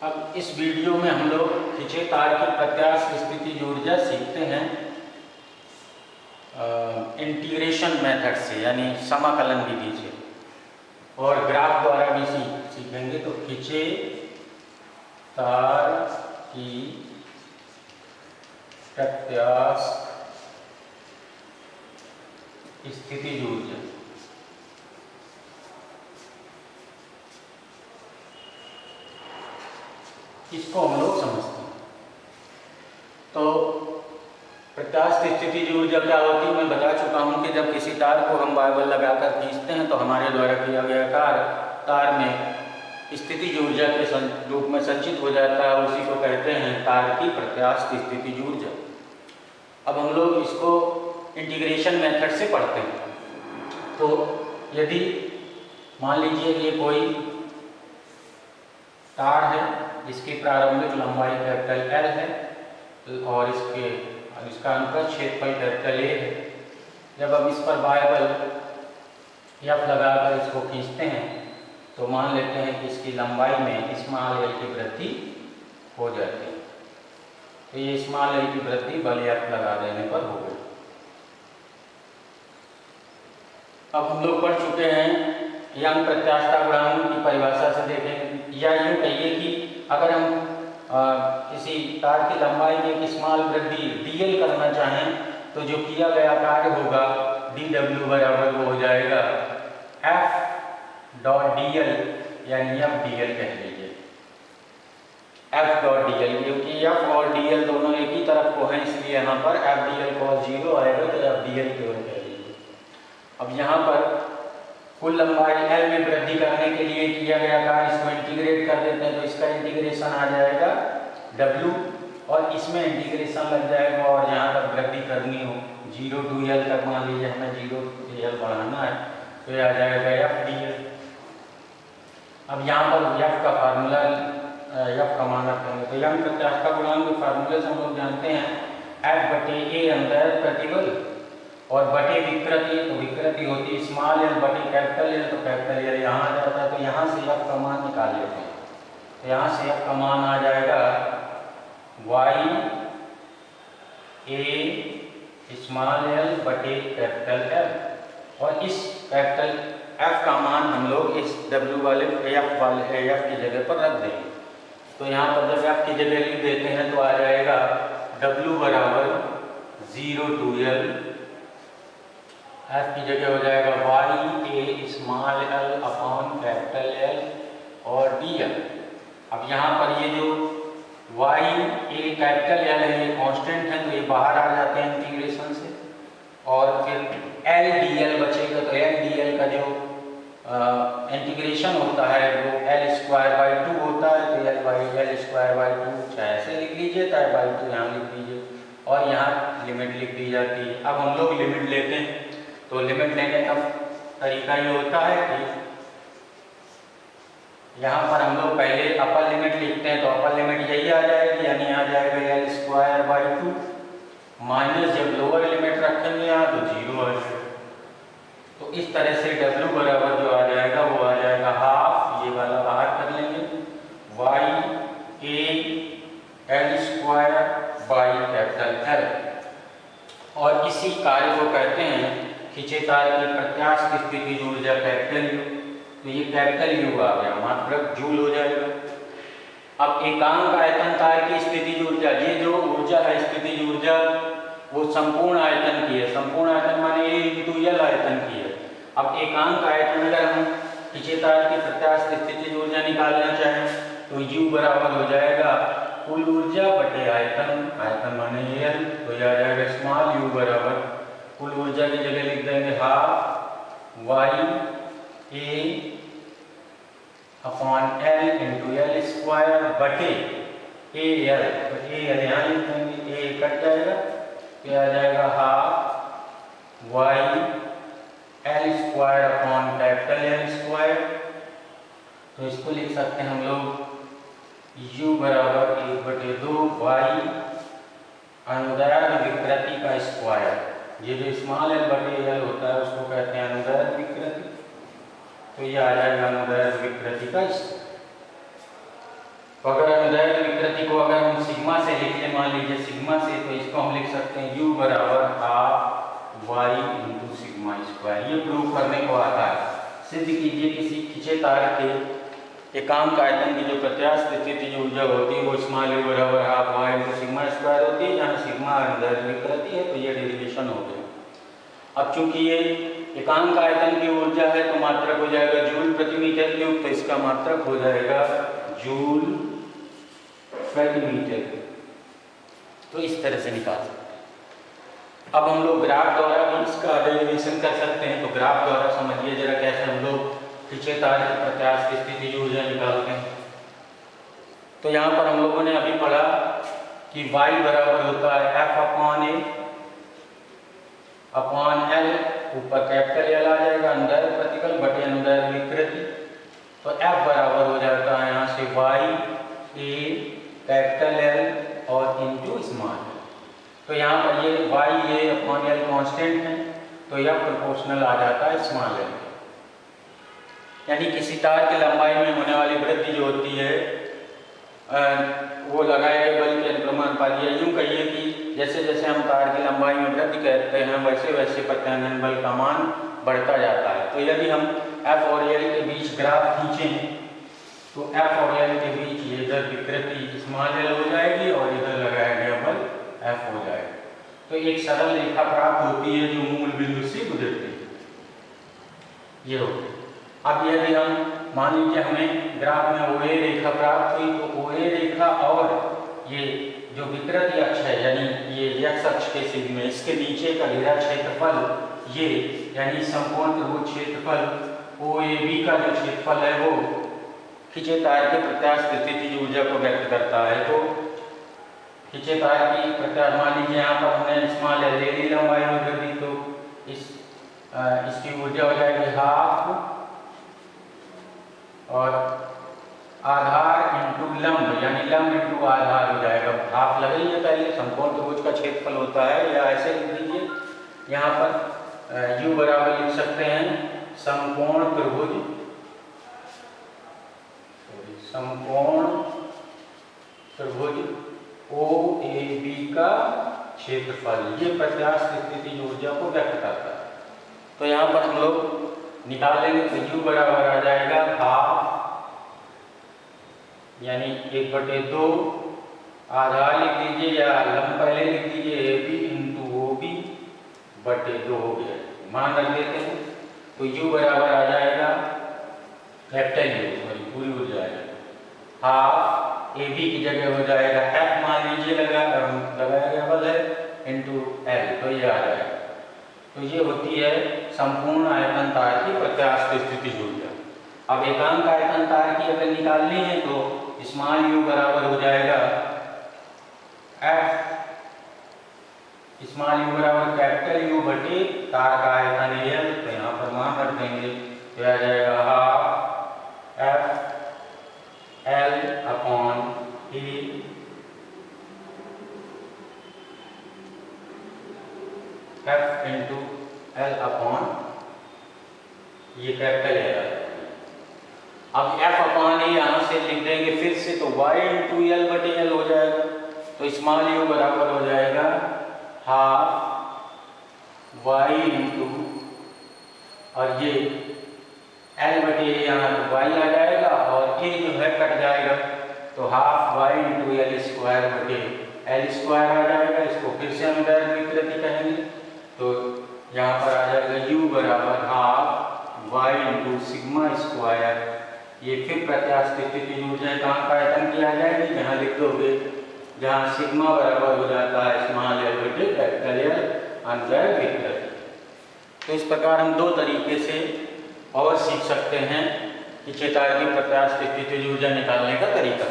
अब इस वीडियो में हम लोग खिंचे तार की प्रत्यास्थ स्थिति ऊर्जा सीखते हैं इंटीग्रेशन मेथड से, यानी समाकलन विधि से, और ग्राफ द्वारा भी सीखेंगे। तो खिंचे तार की प्रत्यास्थ स्थिति ऊर्जा, इसको हम लोग समझते हैं। तो प्रत्यास्थ स्थिति ऊर्जा क्या होती है मैं बता चुका हूं कि जब किसी तार को हम बार बार लगाकर खींचते हैं तो हमारे द्वारा किया गया कार्य तार में स्थिति ऊर्जा के रूप में संचित हो जाता है, उसी को कहते हैं तार की प्रत्यास्थ स्थिति ऊर्जा। अब हम लोग इसको इंटीग्रेशन मेथड से पढ़ते हैं। तो यदि मान लीजिए ये कोई तार है जिसकी प्रारंभिक लंबाई कैपिटल L है और इसका अंतर क्षेत्रफल कैपिटल A है। जब हम इस पर बार बार F लगाकर इसको खींचते हैं तो मान लेते हैं कि इसकी लंबाई में स्मॉल l की वृद्धि हो जाती है। तो ये स्मॉल l की वृद्धि बल F लगा देने पर हो गई। अब हम लोग पढ़ चुके हैं यंग प्रत्यास्थता गुणांक की परिभाषा से देखें, या यूँ कहिए कि अगर हम किसी तार की लंबाई में एक स्मॉल वृद्धि dl करना चाहें तो जो किया गया कार्य होगा dw बराबर वो हो जाएगा f डॉट dl, यानी f dl कह लीजिए, f डॉट dl, क्योंकि f और dl दोनों एक ही तरफ को हैं इसलिए यहाँ पर f dl cos 0 आएगा, तो f dl केवल कह लीजिए। अब यहाँ पर कुल लंबाई L में वृद्धि करने के लिए किया गया कार्य, इसको इंटीग्रेट कर देते हैं तो इसका इंटीग्रेशन आ जाएगा W, और इसमें इंटीग्रेशन लग जाएगा, और जहाँ तक वृद्धि करनी हो 0 to L तक, मान लीजिए हमें 0 to L बढ़ाना है तो ये आ जाएगा f dl। अब यहाँ पर f का फार्मूला f का मान रखेंगे तो यंग प्रत्यास्थता गुणांक के फार्मूले से हम लोग जानते हैं f बटे a अंदर प्रतिबल और बटे विकृति, तो विकृति होती है स्मॉल l बटे कैपिटल L, तो कैपिटल L यहाँ आ जाता है। तो यहाँ से f का मान निकाल लेते हैं, तो यहाँ से f का मान आ जाएगा y a स्मॉल l बटे कैपिटल L, और इस कैपिटल f का मान हम लोग इस w वाले f की जगह पर रख देंगे। तो यहाँ पर जब f की जगह लिख देते हैं तो आ जाएगा w बराबर 0 to L, f की जगह हो जाएगा y a small l upon capital L और dl। अब यहाँ पर ये जो y a कैपिटल L है ये कांस्टेंट है तो ये बाहर आ जाते हैं इंटीग्रेशन से, और फिर L dl बचेगा, तो L dl का जो इंटीग्रेशन होता है वो L स्क्वायर बाई 2 होता है, तो L स्क्वायर बाई 2 चाहे ऐसे लिख लीजिए चाहे बाई 2 यहाँ लिख लीजिए, और यहाँ लिमिट लिख दी जाती है। अब हम लोग लिमिट लेते हैं, तो लिमिट लेने का तरीका ये होता है कि यहाँ पर हम लोग पहले अपर लिमिट लिखते हैं, तो अपर लिमिट यही आ जाएगी, यानी आ जाएगा L स्क्वायर बाई 2 माइनस जब लोअर लिमिट रखेंगे यहाँ तो 0 आ जाएगा। तो इस तरह से W बराबर जो आ जाएगा वो आ जाएगा हाफ, ये वाला बाहर कर लेंगे, y a L square by capital L, और इसी कार्य को कहते हैं खिंचे तार की प्रत्यास्थ स्थिति ऊर्जा कैपिटल U। तो ये कैपिटल U आ गया, मात्रक जूल हो जाएगा। अब एकांक आयतन तार की स्थिति ऊर्जा, ये जो ऊर्जा है स्थिति ऊर्जा वो संपूर्ण आयतन की है, संपूर्ण आयतन माने A into L आयतन की है। अब एकांक आयतन अगर हम खिंचे तार की प्रत्यास्थ स्थिति ऊर्जा निकालना चाहें तो U बराबर हो जाएगा कुल ऊर्जा बटे आयतन, आयतन माने L, तो यह आ जाएगा स्मॉल u बराबर कुल ऊर्जा की जगह लिख देंगे half y a upon L into L square बटे AL, तो AL यहाँ लिख देंगे, A कट जाएगा, तो आ जाएगा half y L square upon capital L square. तो इसको लिख सकते हैं हम लोग u बराबर 1/2 y अनुदैर्ध्य विकृति का स्क्वायर, ये जो स्मॉल l बटे l होता है उसको कहते हैं अनुदैर्ध्य विकृति, तो ये आ जाएगा अनुदैर्ध्य विकृति का स्क्वायर। तो अगर अनुदैर्ध्य विकृति को अगर हम सिग्मा से लिख लें, मान लीजिए सिग्मा से, तो इसको हम लिख सकते हैं u बराबर half Y into sigma square. ये प्रूव करने को आता है। सिद्ध कीजिए किसी खींचे तार के एकांक आयतन की जो प्रत्यास्थ स्थिति जो ऊर्जा होती है वो स्मॉल u बराबर half Y into sigma square होती है, जहाँ सिग्मा अनुदैर्ध्य विकृति है। तो ये डेरिवेशन हो गया। अब चूंकि ये एकांक आयतन की ऊर्जा है तो मात्रक हो जाएगा जूल प्रति मीटर क्यूब, तो इसका मात्रक हो जाएगा जूल प्रति मीटर। तो इस तरह से निकाल सकते हैं। अब हम लोग ग्राफ द्वारा भी इसका डेरिवेशन कर सकते हैं। तो ग्राफ द्वारा समझिए जरा कैसे हम लोग खींचे तार की प्रत्यास्थ स्थिति ऊर्जा निकालते हैं। तो यहाँ पर हम लोगों ने अभी पढ़ा कि y बराबर होता है F अपॉन ए अपॉन L, ऊपर कैपिटल L आ जाएगा, अनुदैर्ध्य प्रतिबल बटे अनुदैर्ध्य विकृति। तो F बराबर हो जाता है यहाँ से y a कैपिटल L और इंटू स्मॉल l। तो यहाँ पर ये y a upon L constant है, तो यह प्रोपोर्शनल आ जाता है स्मॉल l। यानी किसी तार की लंबाई में होने वाली वृद्धि जो होती है वो लगाए गए बल के अनुप्रमानुपाती है। यूँ कहिए कि जैसे जैसे हम तार की लंबाई में वृद्धि करते हैं वैसे वैसे प्रत्यानयन बल का मान बढ़ता जाता है। तो यदि हम F और L के बीच ग्राफ खींचें तो F और L के बीच ये इधर विकृति स्मॉल l हो जाएगी और इधर लगाया गया बल F हो जाएगा। तो एक सरल रेखा प्राप्त होती है जो मूल बिंदु से गुजरती है। ये हो गया। अब यदि हम मान लीजिए हमें ग्राफ में OA रेखा प्राप्त हुई, तो OA रेखा और ये जो विकृति अक्ष है यानी ये x अक्ष के सिर में इसके नीचे का घेरा क्षेत्रफल ये यानी संपूर्ण त्रिभुज क्षेत्रफल OAB का जो क्षेत्रफल है वो खींचे तार के प्रत्यास्थ स्थिति ऊर्जा को व्यक्त करता है। तो खींचे तार की प्रत्यास्थ मान लीजिए यहाँ पर हमने स्मॉल l ले ली लंबाई में वृद्धि, तो इसकी ऊर्जा हो जाएगी हाफ और आधार इंटू लंब यानी लंब इंटू आधार हो जाएगा। हाफ लगेंगे पहले, संपूर्ण त्रिभुज का क्षेत्रफल होता है, या ऐसे लिख दीजिए यहाँ पर u बराबर लिख सकते हैं संपूर्ण त्रिभुज OAB का क्षेत्रफल, ये प्रत्यास्थ स्थिति ऊर्जा को व्यक्त करता है। तो यहाँ पर हम लोग निकाल लेंगे तो u बराबर आ जाएगा हाफ यानी 1/2 आधार लिख लीजिए या लंब पहले लिख लीजिए AB इंटू OB बटे 2 हो गया, मान रख देते हैं। तो u बराबर आ जाएगा कैपिटल U पूरी हो जाएगा हाफ AB की जगह हो जाएगा F मान लीजिए लगाया गया बल है इंटू L, तो ये आ जाएगा। तो ये होती है संपूर्ण आयतन तार की प्रत्यास्थ स्थिति ऊर्जा। अब एकांक आयतन तार की अगर निकालनी है तो स्मॉल u बराबर हो जाएगा F स्मॉल u बराबर कैपिटल U बटे तार का आयतन L। तो यहाँ पर मान रख देंगे तो आ जाएगा half F L upon A F into L upon ये कैपिटल है। अब F अपॉन ए यहाँ से लिख देंगे फिर से, तो y इंटू L बटे L हो जाएगा। तो स्मॉल u बराबर हो जाएगा हाफ y इंटू और ये L बटे ए यहाँ तो y आ जाएगा और a जो है कट जाएगा, तो half y into L square बटे L स्क्वायर आ जाएगा। इसको फिर से हम अनुदैर्ध्य विकृति कहेंगे। तो यहाँ पर आ जाएगा u बराबर half y into sigma square, ये फिर प्रत्यास्थ स्थिति ऊर्जा एकांक आयतन की आ जाएगी। जहाँ लिख दोगे जहाँ सिग्मा बराबर हो जाता है स्मॉल l बटे कैपिटल L अनुदैर्ध्य विकृति। तो इस प्रकार हम दो तरीके से और सीख सकते हैं कि तार की प्रत्यास्थ स्थिति ऊर्जा निकालने का तरीका।